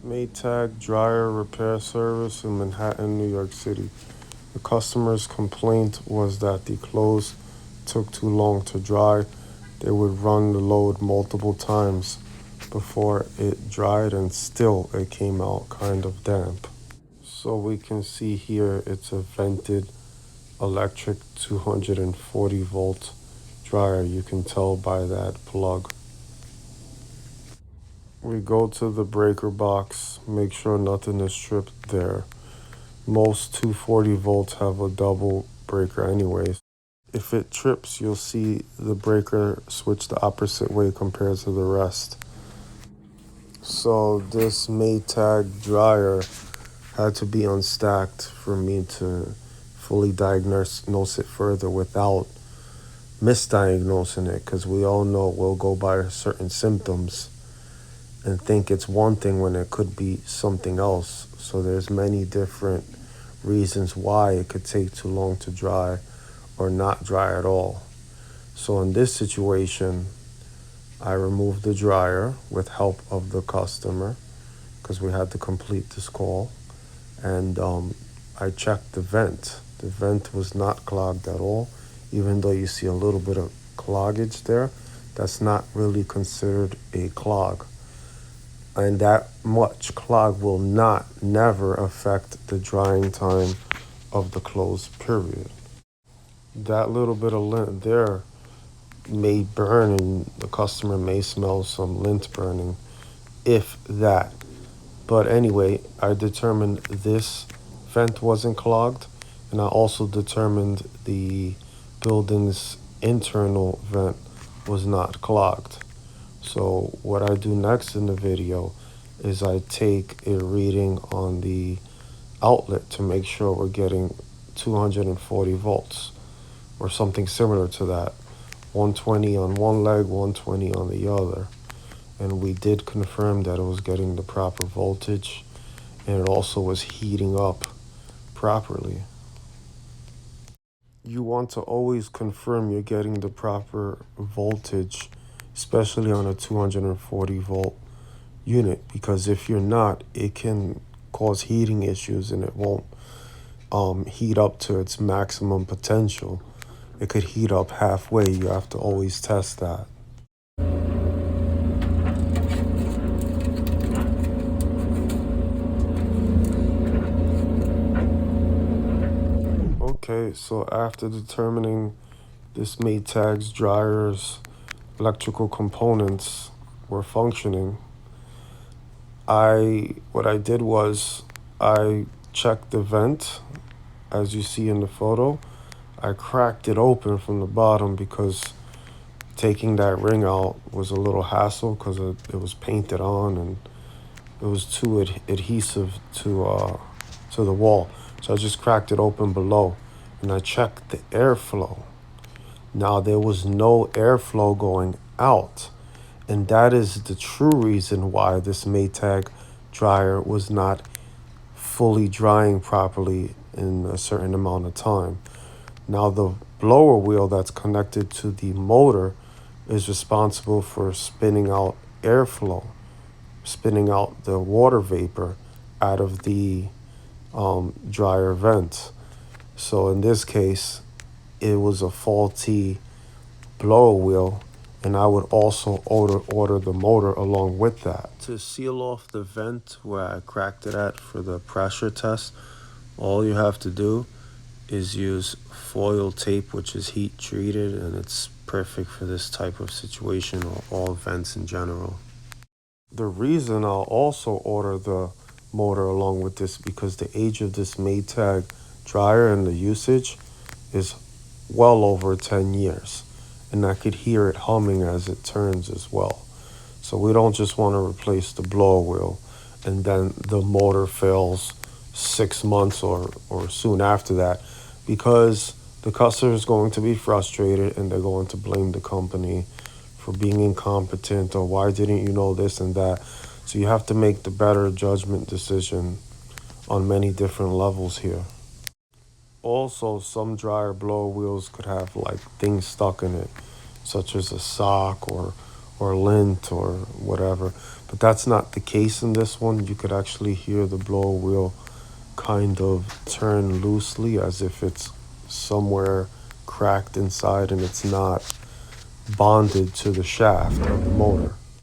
Maytag dryer repair service in Manhattan, New York City. The customer's complaint was that the clothes took too long to dry. They would run the load multiple times before it dried, and still it came out kind of damp. So we can see here it's a vented electric 240 volt dryer. You can tell by that plug. We go to the breaker box, make sure nothing is tripped there. Most 240 volts have a double breaker anyways. If it trips, you'll see the breaker switch the opposite way compared to the rest. So this Maytag dryer had to be unstacked for me to fully diagnose it further without misdiagnosing it, because we all know we'll go by certain symptoms and think it's one thing when it could be something else. So there's many different reasons why it could take too long to dry or not dry at all. So in this situation, I removed the dryer with help of the customer because we had to complete this call. And I checked the vent. The vent was not clogged at all. Even though you see a little bit of cloggage there, that's not really considered a clog. And that much clog will never affect the drying time of the clothes, period. That little bit of lint there may burn and the customer may smell some lint burning, if that. But anyway, I determined this vent wasn't clogged, and I also determined the building's internal vent was not clogged. So what I do next in the video is I take a reading on the outlet to make sure we're getting 240 volts or something similar to that. 120 on one leg, 120 on the other. And we did confirm that it was getting the proper voltage, and it also was heating up properly. You want to always confirm you're getting the proper voltage, especially on a 240 volt unit, because if you're not, it can cause heating issues and it won't heat up to its maximum potential. It could heat up halfway. You have to always test that. Okay, so after determining this Maytag's dryer's electrical components were functioning, what I did was I checked the vent, as you see in the photo. I cracked it open from the bottom because taking that ring out was a little hassle because it was painted on and it was too adhesive to the wall. So I just cracked it open below and I checked the airflow. Now there was no airflow going out, and that is the true reason why this Maytag dryer was not fully drying properly in a certain amount of time. Now the blower wheel that's connected to the motor is responsible for spinning out airflow, spinning out the water vapor out of the dryer vent. So in this case, it was a faulty blower wheel, and I would also order the motor along with that. To seal off the vent where I cracked it at for the pressure test, all you have to do is use foil tape, which is heat treated, and it's perfect for this type of situation or all vents in general. The reason I'll also order the motor along with this because the age of this Maytag dryer and the usage is well over 10 years, and I could hear it humming as it turns as well. So we don't just want to replace the blower wheel and then the motor fails 6 months or soon after that, because the customer is going to be frustrated and they're going to blame the company for being incompetent or why didn't you know this and that. So you have to make the better judgment decision on many different levels here. Also, some dryer blower wheels could have like things stuck in it, such as a sock or or lint or whatever. But that's not the case in this one. You could actually hear the blower wheel kind of turn loosely as if it's somewhere cracked inside and it's not bonded to the shaft of the motor.